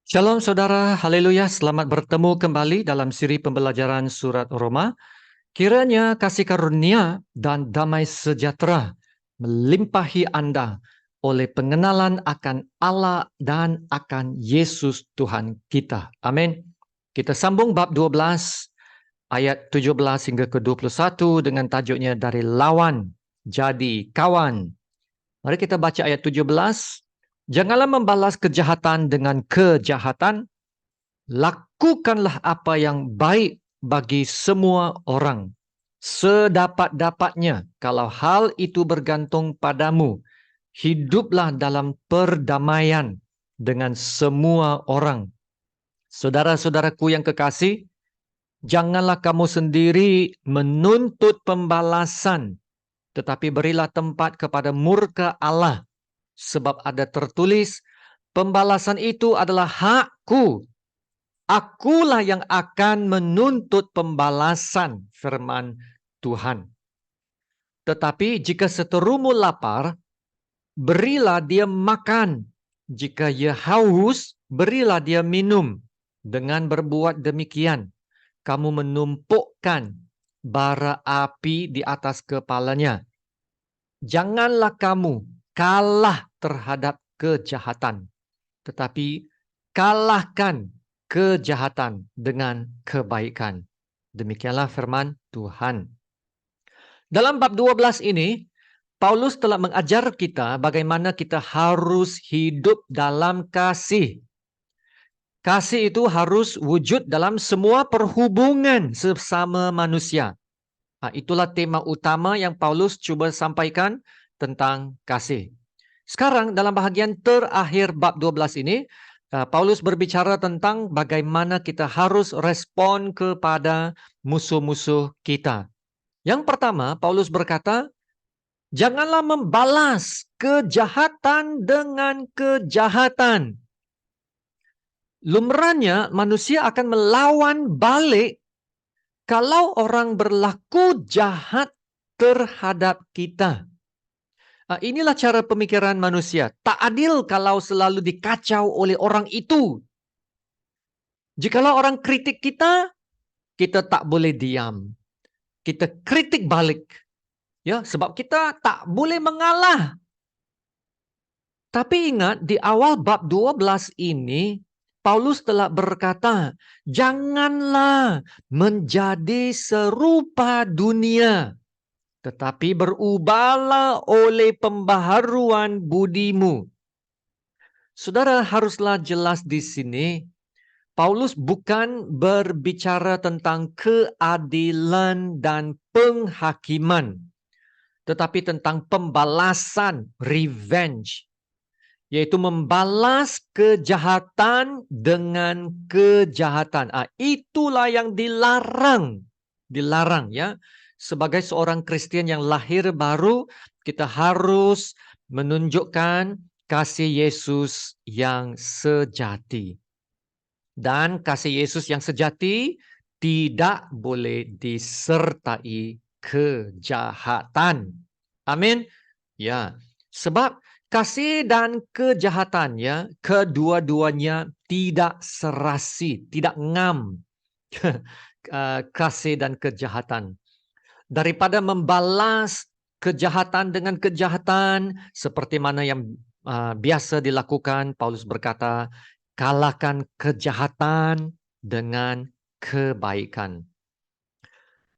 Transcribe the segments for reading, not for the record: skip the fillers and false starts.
Shalom saudara, haleluya, selamat bertemu kembali dalam siri pembelajaran surat Roma. Kiranya kasih karunia dan damai sejahtera melimpahi Anda oleh pengenalan akan Allah dan akan Yesus Tuhan kita. Amin. Kita sambung bab 12 ayat 17 hingga ke 21 dengan tajuknya dari lawan jadi kawan. Mari kita baca ayat 17. Janganlah membalas kejahatan dengan kejahatan. Lakukanlah apa yang baik bagi semua orang, sedapat-dapatnya. Kalau hal itu bergantung padamu, hiduplah dalam perdamaian dengan semua orang. Saudara-saudaraku yang kekasih, janganlah kamu sendiri menuntut pembalasan, tetapi berilah tempat kepada murka Allah. Sebab ada tertulis, pembalasan itu adalah hakku. Akulah yang akan menuntut pembalasan, firman Tuhan. Tetapi jika seterumu lapar, berilah dia makan. Jika ia haus, berilah dia minum. Dengan berbuat demikian, kamu menumpukkan bara api di atas kepalanya. Janganlah kamu kalah terhadap kejahatan, tetapi kalahkan kejahatan dengan kebaikan. Demikianlah firman Tuhan. Dalam bab 12 ini, Paulus telah mengajar kita bagaimana kita harus hidup dalam kasih. Kasih itu harus wujud dalam semua perhubungan sesama manusia. Itulah tema utama yang Paulus coba sampaikan tentang kasih. Sekarang dalam bahagian terakhir bab 12 ini, Paulus berbicara tentang bagaimana kita harus respon kepada musuh-musuh kita. Yang pertama, Paulus berkata, janganlah membalas kejahatan dengan kejahatan. Lumrahnya manusia akan melawan balik kalau orang berlaku jahat terhadap kita. Inilah cara pemikiran manusia. Tak adil kalau selalu dikacau oleh orang itu. Jikalau orang kritik kita, kita tak boleh diam. Kita kritik balik. Ya, sebab kita tak boleh mengalah. Tapi ingat, di awal bab 12 ini, Paulus telah berkata, janganlah menjadi serupa dunia, tetapi berubahlah oleh pembaharuan budimu. Saudara, haruslah jelas di sini, Paulus bukan berbicara tentang keadilan dan penghakiman, tetapi tentang pembalasan, revenge, yaitu membalas kejahatan dengan kejahatan. Itulah yang dilarang. Dilarang ya. Sebagai seorang Kristen yang lahir baru, kita harus menunjukkan kasih Yesus yang sejati. Dan kasih Yesus yang sejati tidak boleh disertai kejahatan. Amin. Ya, sebab kasih dan kejahatannya, kedua-duanya tidak serasi, tidak ngam. Kasih dan kejahatan. Daripada membalas kejahatan dengan kejahatan, seperti mana yang biasa dilakukan, Paulus berkata, kalahkan kejahatan dengan kebaikan.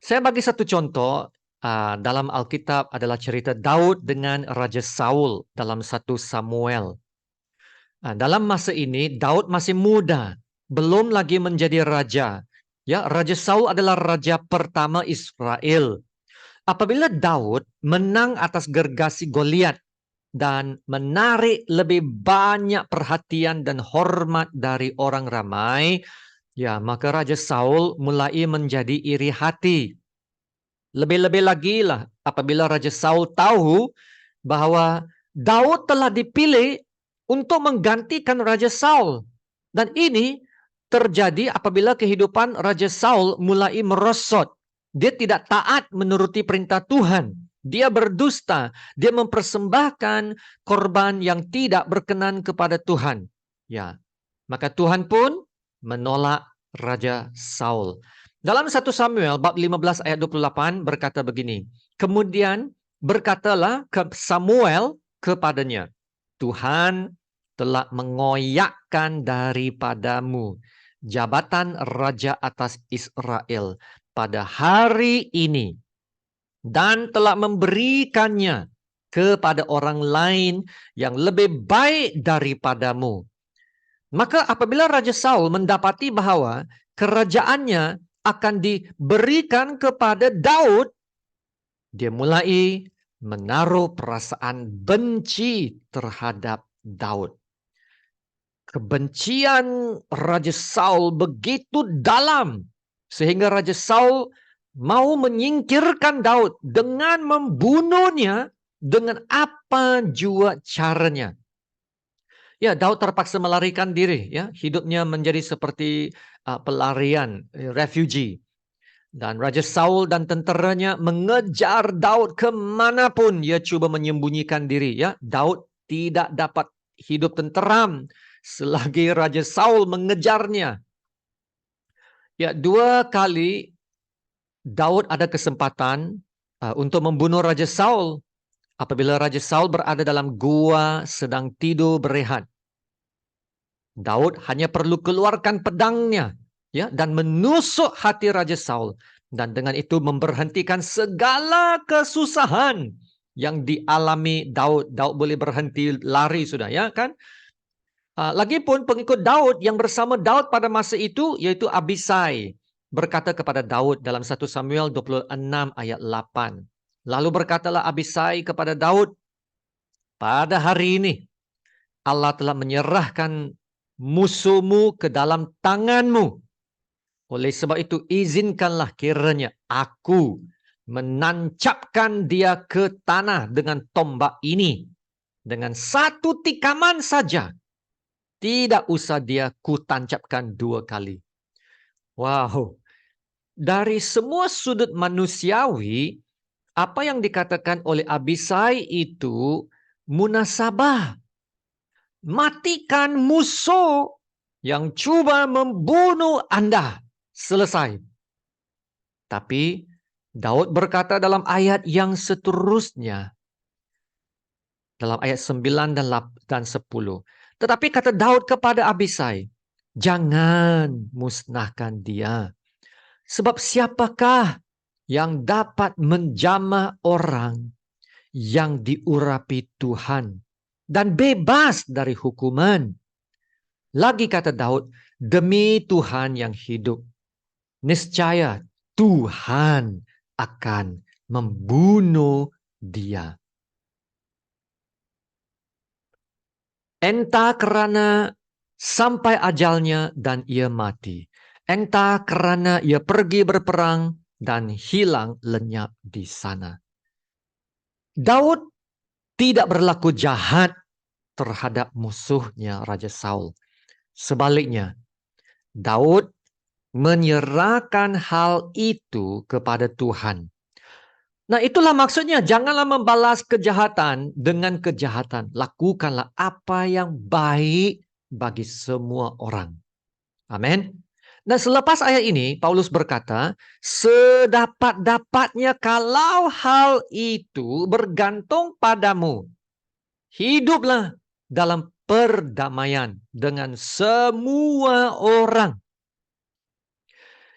Saya bagi satu contoh. Dalam Alkitab adalah cerita Daud dengan Raja Saul dalam 1 Samuel. Dalam masa ini Daud masih muda, belum lagi menjadi raja. Ya, Raja Saul adalah raja pertama Israel. Apabila Daud menang atas gergasi Goliat dan menarik lebih banyak perhatian dan hormat dari orang ramai, ya, maka Raja Saul mulai menjadi iri hati. Lebih-lebih lagi lah apabila Raja Saul tahu bahwa Daud telah dipilih untuk menggantikan Raja Saul. Dan ini terjadi apabila kehidupan Raja Saul mulai merosot. Dia tidak taat menuruti perintah Tuhan. Dia berdusta. Dia mempersembahkan korban yang tidak berkenan kepada Tuhan. Ya. Maka Tuhan pun menolak Raja Saul. Dalam 1 Samuel bab 15 ayat 28 berkata begini. Kemudian berkatalah Samuel kepadanya, Tuhan telah mengoyakkan daripadamu jabatan raja atas Israel pada hari ini dan telah memberikannya kepada orang lain yang lebih baik daripadamu. Maka apabila Raja Saul mendapati bahwa kerajaannya akan diberikan kepada Daud, dia mulai menaruh perasaan benci terhadap Daud. Kebencian Raja Saul begitu dalam sehingga Raja Saul mau menyingkirkan Daud dengan membunuhnya dengan apa jua caranya. Ya, Daud terpaksa melarikan diri, ya, hidupnya menjadi seperti pelarian, refugee. Dan Raja Saul dan tenteranya mengejar Daud kemanapun ia cuba menyembunyikan diri. Ya, Daud tidak dapat hidup tenteram selagi Raja Saul mengejarnya. Ya, 2 kali Daud ada kesempatan untuk membunuh Raja Saul. Apabila Raja Saul berada dalam gua sedang tidur berehat, Daud hanya perlu keluarkan pedangnya, ya, dan menusuk hati Raja Saul, dan dengan itu memberhentikan segala kesusahan yang dialami Daud. Daud boleh berhenti lari sudah, ya kan? Lagipun pengikut Daud yang bersama Daud pada masa itu yaitu Abisai berkata kepada Daud dalam 1 Samuel 26 ayat 8. Lalu berkatalah Abisai kepada Daud, pada hari ini Allah telah menyerahkan musuhmu ke dalam tanganmu. Oleh sebab itu izinkanlah kiranya aku menancapkan dia ke tanah dengan tombak ini. Dengan 1 tikaman saja. Tidak usah dia kutancapkan 2 kali. Wow. Dari semua sudut manusiawi, apa yang dikatakan oleh Abisai itu munasabah. Matikan musuh yang cuba membunuh Anda. Selesai. Tapi Daud berkata dalam ayat yang seterusnya. Dalam ayat 9 dan 10. Tetapi kata Daud kepada Abisai, jangan musnahkan dia. Sebab siapakah yang dapat menjamah orang yang diurapi Tuhan dan bebas dari hukuman? Lagi kata Daud, demi Tuhan yang hidup, niscaya Tuhan akan membunuh dia. Entah kerana sampai ajalnya dan ia mati. Entah kerana ia pergi berperang dan hilang lenyap di sana. Daud tidak berlaku jahat terhadap musuhnya Raja Saul. Sebaliknya, Daud menyerahkan hal itu kepada Tuhan. Nah, itulah maksudnya, janganlah membalas kejahatan dengan kejahatan. Lakukanlah apa yang baik bagi semua orang. Amin. Dan selepas ayat ini, Paulus berkata, sedapat-dapatnya kalau hal itu bergantung padamu, hiduplah dalam perdamaian dengan semua orang.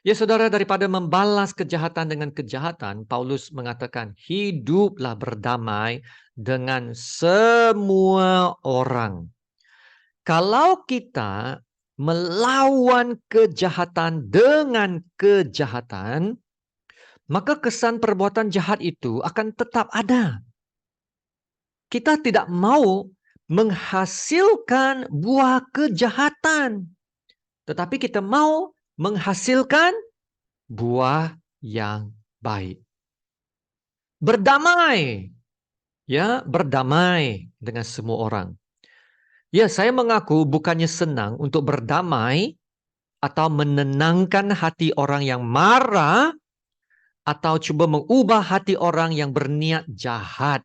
Ya saudara, daripada membalas kejahatan dengan kejahatan, Paulus mengatakan, hiduplah berdamai dengan semua orang. Kalau kita melawan kejahatan dengan kejahatan, maka kesan perbuatan jahat itu akan tetap ada. Kita tidak mau menghasilkan buah kejahatan, tetapi kita mau menghasilkan buah yang baik. Berdamai, ya, berdamai dengan semua orang. Ya, saya mengaku bukannya senang untuk berdamai atau menenangkan hati orang yang marah atau coba mengubah hati orang yang berniat jahat.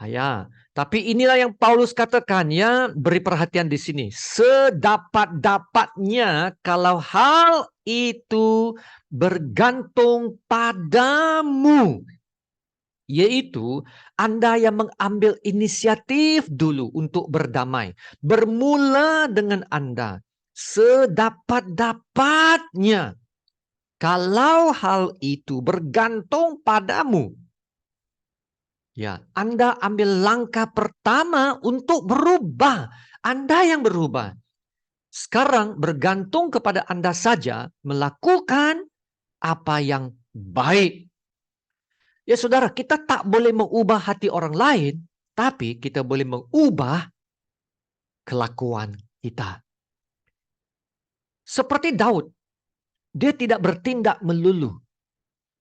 Ya, Tapi inilah yang Paulus katakan, ya, beri perhatian di sini. Sedapat-dapatnya kalau hal itu bergantung padamu. Yaitu Anda yang mengambil inisiatif dulu untuk berdamai. Bermula dengan Anda. Sedapat-dapatnya. Kalau hal itu bergantung padamu. Ya, Anda ambil langkah pertama untuk berubah. Anda yang berubah. Sekarang bergantung kepada Anda saja melakukan apa yang baik. Ya saudara, kita tak boleh mengubah hati orang lain, tapi kita boleh mengubah kelakuan kita. Seperti Daud, dia tidak bertindak melulu,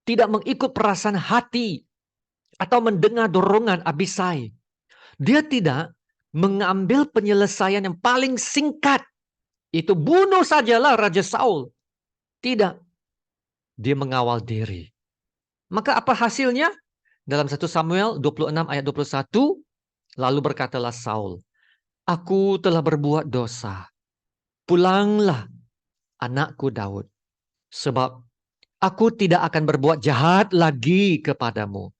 tidak mengikut perasaan hati, atau mendengar dorongan Abisai. Dia tidak mengambil penyelesaian yang paling singkat. Itu bunuh sajalah Raja Saul. Tidak. Dia mengawal diri. Maka apa hasilnya? Dalam 1 Samuel 26 ayat 21, lalu berkatalah Saul, "Aku telah berbuat dosa. Pulanglah, anakku Daud. Sebab aku tidak akan berbuat jahat lagi kepadamu.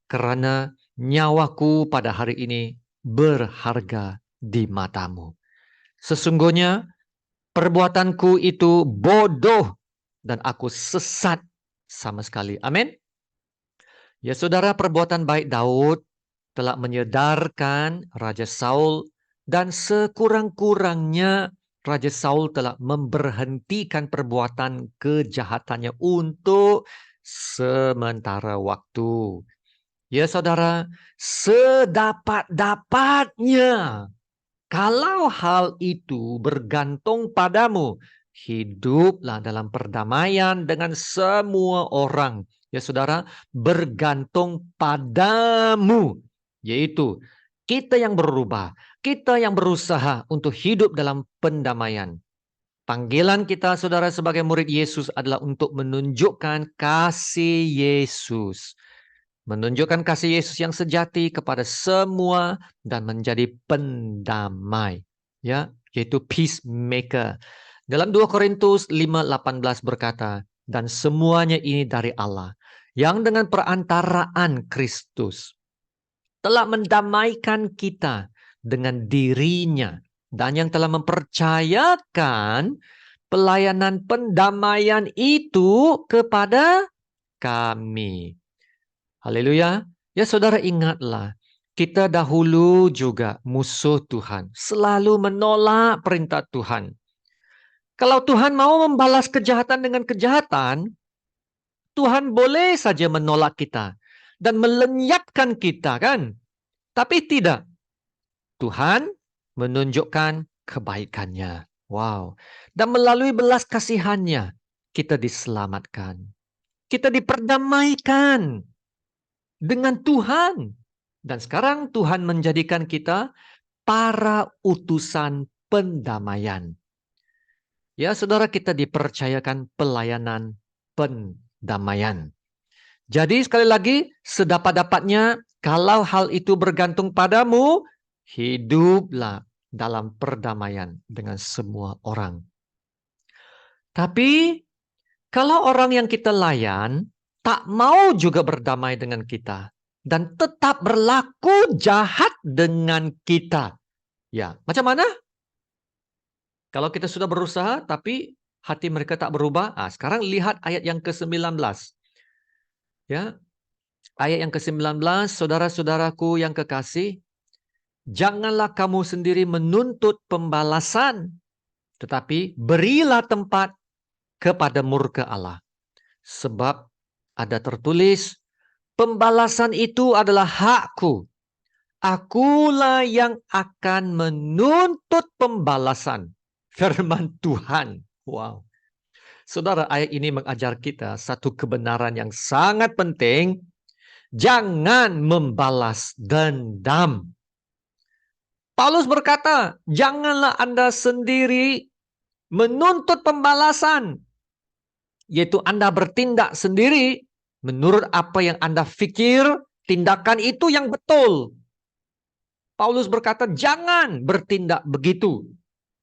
Karena nyawaku pada hari ini berharga di matamu. Sesungguhnya perbuatanku itu bodoh dan aku sesat sama sekali." Amin. Ya saudara, perbuatan baik Daud telah menyadarkan Raja Saul, dan sekurang-kurangnya Raja Saul telah memberhentikan perbuatan kejahatannya untuk sementara waktu. Ya saudara, sedapat-dapatnya. Kalau hal itu bergantung padamu, hiduplah dalam perdamaian dengan semua orang. Ya saudara, bergantung padamu. Yaitu kita yang berubah, kita yang berusaha untuk hidup dalam pendamaian. Panggilan kita saudara sebagai murid Yesus adalah untuk menunjukkan kasih Yesus. Menunjukkan kasih Yesus yang sejati kepada semua dan menjadi pendamai, ya, yaitu peacemaker. Dalam 2 Korintus 5:18 berkata, "Dan semuanya ini dari Allah, yang dengan perantaraan Kristus telah mendamaikan kita dengan dirinya, dan yang telah mempercayakan pelayanan pendamaian itu kepada kami." Haleluya. Ya saudara, ingatlah, kita dahulu juga musuh Tuhan. Selalu menolak perintah Tuhan. Kalau Tuhan mau membalas kejahatan dengan kejahatan, Tuhan boleh saja menolak kita dan melenyapkan kita, kan? Tapi tidak. Tuhan menunjukkan kebaikannya. Wow. Dan melalui belas kasihannya, kita diselamatkan. Kita diperdamaikan dengan Tuhan. Dan sekarang Tuhan menjadikan kita para utusan pendamaian. Ya saudara, kita dipercayakan pelayanan pendamaian. Jadi sekali lagi, sedapat-dapatnya kalau hal itu bergantung padamu, hiduplah dalam perdamaian dengan semua orang. Tapi kalau orang yang kita layan tak mau juga berdamai dengan kita dan tetap berlaku jahat dengan kita, ya, macam mana? Kalau kita sudah berusaha tapi hati mereka tak berubah, sekarang lihat ayat yang ke-19. Ya, ayat yang ke-19, saudara-saudaraku yang kekasih, janganlah kamu sendiri menuntut pembalasan, tetapi berilah tempat kepada murka Allah. Sebab ada tertulis, pembalasan itu adalah hakku. Akulah yang akan menuntut pembalasan. Firman Tuhan. Wow. Saudara, ayat ini mengajar kita satu kebenaran yang sangat penting. Jangan membalas dendam. Paulus berkata, janganlah Anda sendiri menuntut pembalasan. Yaitu Anda bertindak sendiri menurut apa yang Anda pikir tindakan itu yang betul. Paulus berkata, jangan bertindak begitu.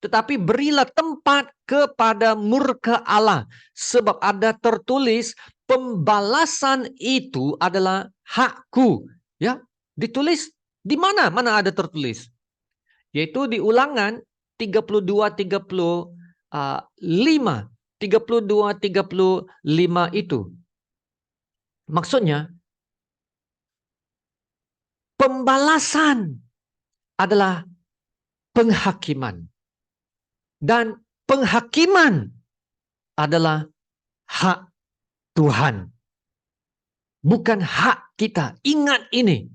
Tetapi berilah tempat kepada murka Allah. Sebab ada tertulis, pembalasan itu adalah hakku. Ya, ditulis di mana? Mana ada tertulis? Yaitu di Ulangan 32-35. 32-35 itu. Maksudnya, pembalasan adalah penghakiman. Dan penghakiman adalah hak Tuhan. Bukan hak kita. Ingat ini.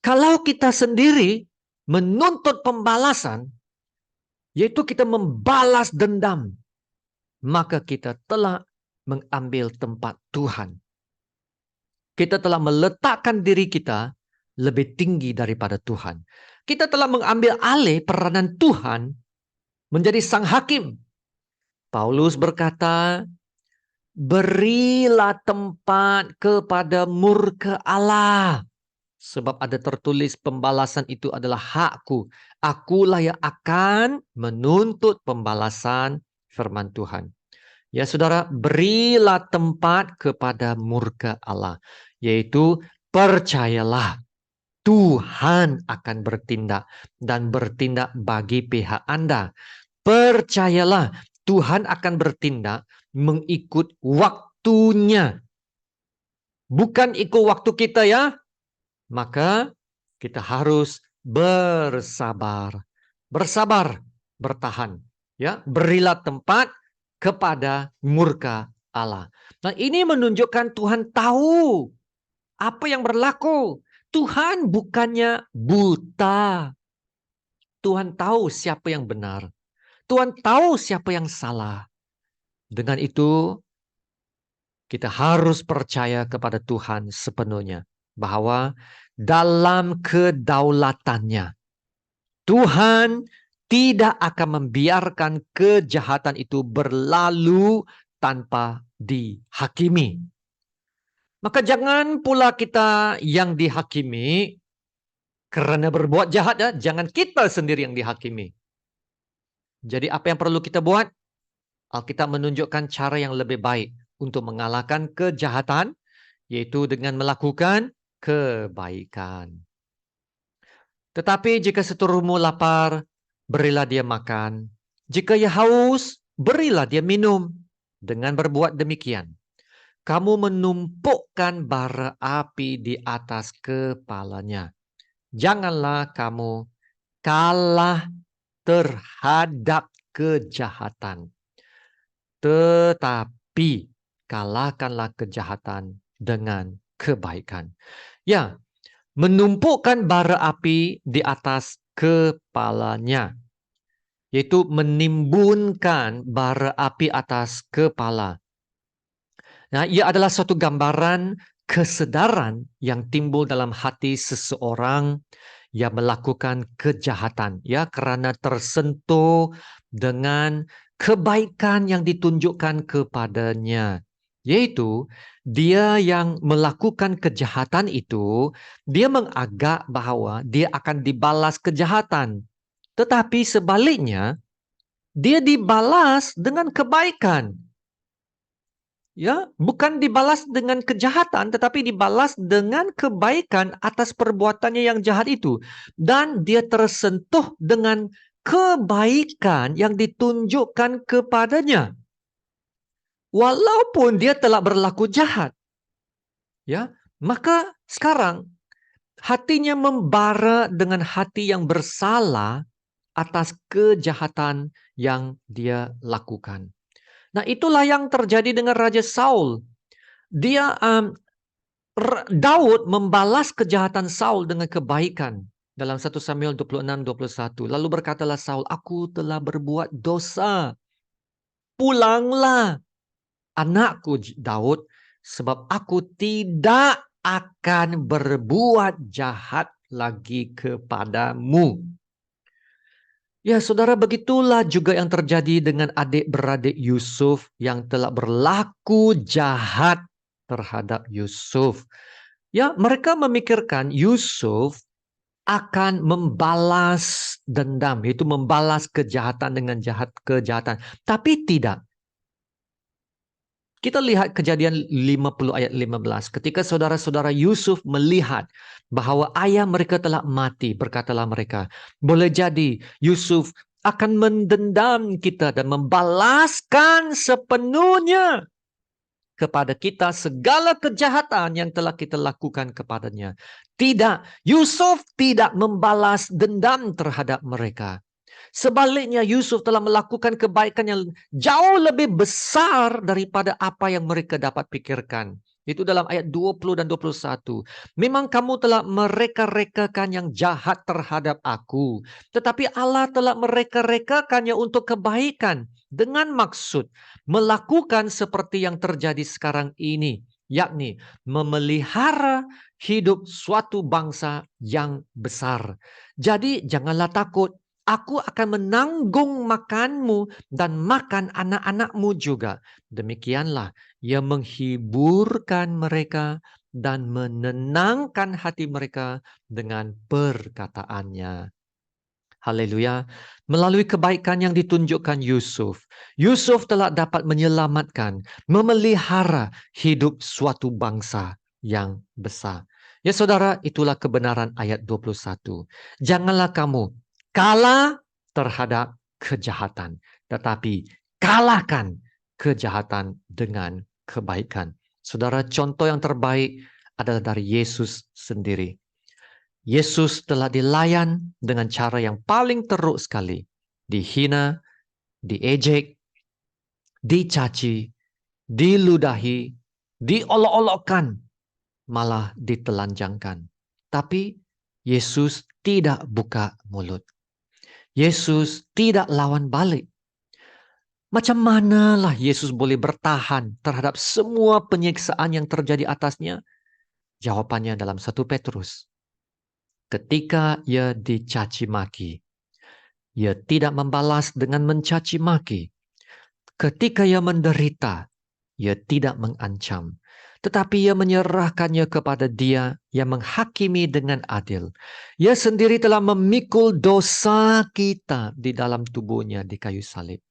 Kalau kita sendiri menuntut pembalasan, yaitu kita membalas dendam, maka kita telah mengambil tempat Tuhan. Kita telah meletakkan diri kita lebih tinggi daripada Tuhan. Kita telah mengambil alih peranan Tuhan menjadi sang hakim. Paulus berkata, berilah tempat kepada murka Allah. Sebab ada tertulis pembalasan itu adalah hakku. Akulah yang akan menuntut pembalasan, firman Tuhan. Ya saudara, berilah tempat kepada murka Allah. Yaitu percayalah Tuhan akan bertindak dan bertindak bagi pihak Anda. Percayalah Tuhan akan bertindak mengikut waktunya. Bukan ikut waktu kita ya. Maka kita harus bersabar. Bersabar, bertahan. Ya, berilah tempat kepada murka Allah. Nah, ini menunjukkan Tuhan tahu apa yang berlaku. Tuhan bukannya buta. Tuhan tahu siapa yang benar. Tuhan tahu siapa yang salah. Dengan itu, kita harus percaya kepada Tuhan sepenuhnya. Bahwa dalam kedaulatannya, Tuhan tidak akan membiarkan kejahatan itu berlalu tanpa dihakimi. Maka jangan pula kita yang dihakimi karena berbuat jahat ya. Jangan kita sendiri yang dihakimi. Jadi apa yang perlu kita buat? Alkitab menunjukkan cara yang lebih baik untuk mengalahkan kejahatan, yaitu dengan melakukan kebaikan. Tetapi jika seterumu lapar, berilah dia makan. Jika ia haus, berilah dia minum. Dengan berbuat demikian, kamu menumpukkan bara api di atas kepalanya. Janganlah kamu kalah terhadap kejahatan. Tetapi kalahkanlah kejahatan dengan kebaikan. Ya, menumpukkan bara api di atas kepalanya. Yaitu menimbunkan bara api atas kepala. Nah, ia adalah suatu gambaran kesedaran yang timbul dalam hati seseorang yang melakukan kejahatan. Ya, karena tersentuh dengan kebaikan yang ditunjukkan kepadanya. Yaitu, dia yang melakukan kejahatan itu, dia menganggap bahwa dia akan dibalas kejahatan. Tetapi sebaliknya, dia dibalas dengan kebaikan. Ya, bukan dibalas dengan kejahatan, tetapi dibalas dengan kebaikan atas perbuatannya yang jahat itu. Dan dia tersentuh dengan kebaikan yang ditunjukkan kepadanya. Walaupun dia telah berlaku jahat. Ya, maka sekarang hatinya membara dengan hati yang bersalah atas kejahatan yang dia lakukan. Nah, itulah yang terjadi dengan Raja Saul. Daud membalas kejahatan Saul dengan kebaikan. Dalam 1 Samuel 26-21. Lalu berkatalah Saul, aku telah berbuat dosa. Pulanglah, anakku Daud, sebab aku tidak akan berbuat jahat lagi kepadamu. Ya saudara, begitulah juga yang terjadi dengan adik-beradik Yusuf yang telah berlaku jahat terhadap Yusuf. Ya, mereka memikirkan Yusuf akan membalas dendam, yaitu membalas kejahatan dengan kejahatan. Tapi tidak. Kita lihat Kejadian 50 ayat 15. Ketika saudara-saudara Yusuf melihat bahwa ayah mereka telah mati, berkatalah mereka, boleh jadi Yusuf akan mendendam kita dan membalaskan sepenuhnya kepada kita segala kejahatan yang telah kita lakukan kepadanya. Tidak, Yusuf tidak membalas dendam terhadap mereka. Sebaliknya Yusuf telah melakukan kebaikan yang jauh lebih besar daripada apa yang mereka dapat pikirkan. Itu dalam ayat 20 dan 21. Memang kamu telah mereka-rekakan yang jahat terhadap aku. Tetapi Allah telah mereka-rekakannya untuk kebaikan. Dengan maksud melakukan seperti yang terjadi sekarang ini. Yakni memelihara hidup suatu bangsa yang besar. Jadi janganlah takut. Aku akan menanggung makanmu dan makan anak-anakmu juga. Demikianlah ia menghiburkan mereka dan menenangkan hati mereka dengan perkataannya. Haleluya. Melalui kebaikan yang ditunjukkan Yusuf, Yusuf telah dapat menyelamatkan, memelihara hidup suatu bangsa yang besar. Ya saudara, itulah kebenaran ayat 21. Janganlah kamu kalah terhadap kejahatan, tetapi kalahkan kejahatan dengan kebaikan. Saudara, contoh yang terbaik adalah dari Yesus sendiri. Yesus telah dilayan dengan cara yang paling teruk sekali. Dihina, diejek, dicaci, diludahi, diolok-olokkan, malah ditelanjangkan. Tapi Yesus tidak buka mulut. Yesus tidak lawan balik. Macam manalah Yesus boleh bertahan terhadap semua penyiksaan yang terjadi atasnya? Jawabannya dalam 1 Petrus. Ketika ia dicaci maki, ia tidak membalas dengan mencaci maki. Ketika ia menderita, ia tidak mengancam. Tetapi ia menyerahkannya kepada Dia yang menghakimi dengan adil. Ia sendiri telah memikul dosa kita di dalam tubuhnya di kayu salib.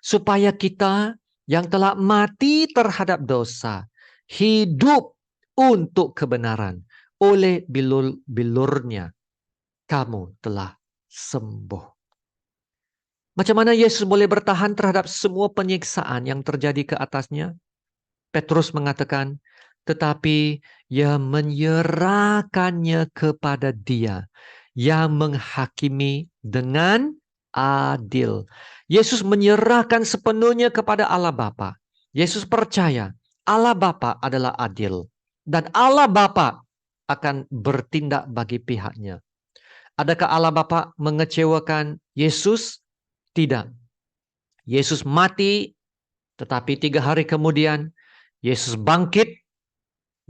Supaya kita yang telah mati terhadap dosa, hidup untuk kebenaran. Oleh bilur-bilurnya, kamu telah sembuh. Macam mana Yesus boleh bertahan terhadap semua penyiksaan yang terjadi ke atasnya? Petrus mengatakan, tetapi ia menyerahkannya kepada Dia yang menghakimi dengan adil. Yesus menyerahkan sepenuhnya kepada Allah Bapa. Yesus percaya Allah Bapa adalah adil. Dan Allah Bapa akan bertindak bagi pihaknya. Adakah Allah Bapa mengecewakan Yesus? Tidak. Yesus mati, tetapi 3 hari kemudian Yesus bangkit,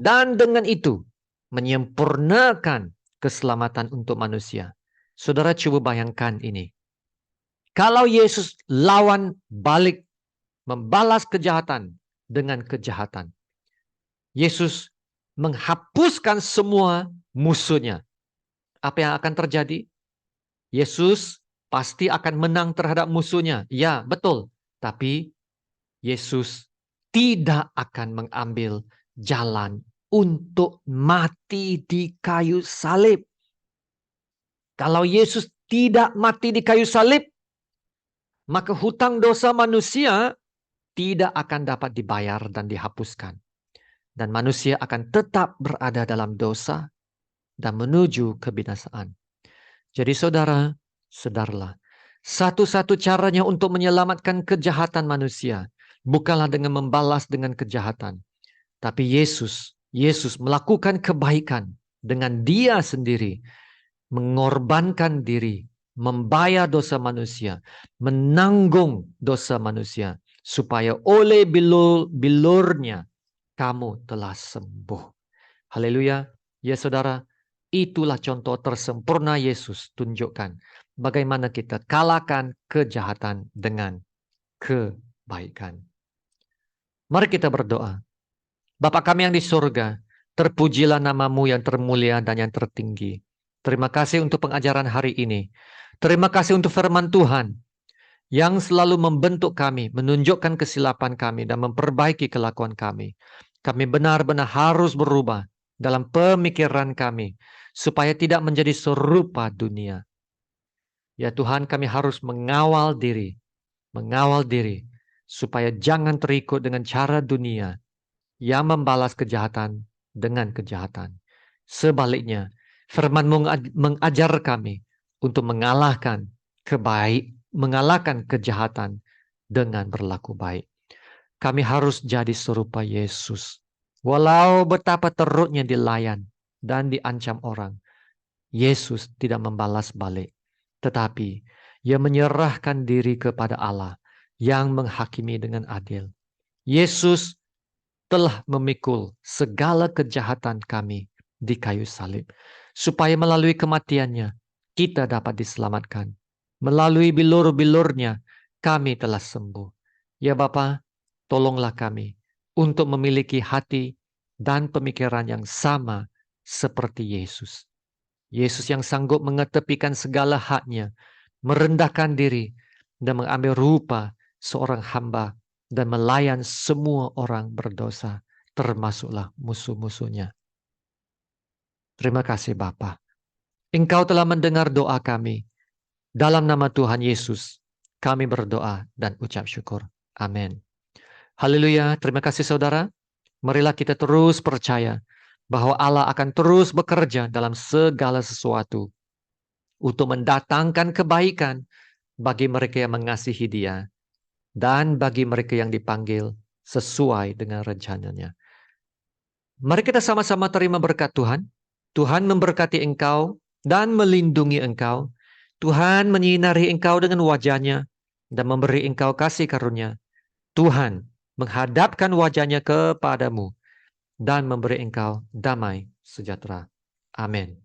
dan dengan itu menyempurnakan keselamatan untuk manusia. Saudara coba bayangkan ini. Kalau Yesus lawan balik, membalas kejahatan dengan kejahatan. Yesus menghapuskan semua musuhnya. Apa yang akan terjadi? Yesus pasti akan menang terhadap musuhnya. Ya, betul. Tapi Yesus tidak akan mengambil jalan untuk mati di kayu salib. Kalau Yesus tidak mati di kayu salib, maka hutang dosa manusia tidak akan dapat dibayar dan dihapuskan. Dan manusia akan tetap berada dalam dosa dan menuju kebinasaan. Jadi saudara, sadarlah, satu-satu caranya untuk menyelamatkan kejahatan manusia bukanlah dengan membalas dengan kejahatan. Tapi Yesus melakukan kebaikan dengan Dia sendiri, mengorbankan diri, membayar dosa manusia, menanggung dosa manusia, supaya oleh bilurnya kamu telah sembuh. Haleluya. Ya saudara, itulah contoh tersempurna Yesus tunjukkan bagaimana kita kalahkan kejahatan dengan kebaikan. Mari kita berdoa. Bapa kami yang di surga, terpujilah namamu yang termulia dan yang tertinggi. Terima kasih untuk pengajaran hari ini. Terima kasih untuk firman Tuhan yang selalu membentuk kami, menunjukkan kesilapan kami, dan memperbaiki kelakuan kami. Kami benar-benar harus berubah dalam pemikiran kami, supaya tidak menjadi serupa dunia. Ya Tuhan, kami harus mengawal diri, supaya jangan terikut dengan cara dunia yang membalas kejahatan dengan kejahatan. Sebaliknya, firman-Mu mengajar kami untuk mengalahkan kejahatan dengan berlaku baik. Kami harus jadi serupa Yesus. Walau betapa teruknya dilayan dan diancam orang, Yesus tidak membalas balik, tetapi Ia menyerahkan diri kepada Allah yang menghakimi dengan adil. Yesus telah memikul segala kejahatan kami di kayu salib, supaya melalui kematiannya kita dapat diselamatkan. Melalui bilur-bilurnya kami telah sembuh. Ya Bapa, tolonglah kami untuk memiliki hati dan pemikiran yang sama seperti Yesus. Yesus yang sanggup mengetepikan segala haknya, merendahkan diri, dan mengambil rupa seorang hamba dan melayan semua orang berdosa, termasuklah musuh-musuhnya. Terima kasih Bapa. Engkau telah mendengar doa kami. Dalam nama Tuhan Yesus, kami berdoa dan ucap syukur. Amin. Haleluya. Terima kasih saudara. Marilah kita terus percaya bahwa Allah akan terus bekerja dalam segala sesuatu untuk mendatangkan kebaikan bagi mereka yang mengasihi Dia dan bagi mereka yang dipanggil sesuai dengan rencananya. Mari kita sama-sama terima berkat Tuhan. Tuhan memberkati engkau dan melindungi engkau. Tuhan menyinari engkau dengan wajah-Nya dan memberi engkau kasih karunia. Tuhan menghadapkan wajah-Nya kepadamu dan memberi engkau damai sejahtera. Amin.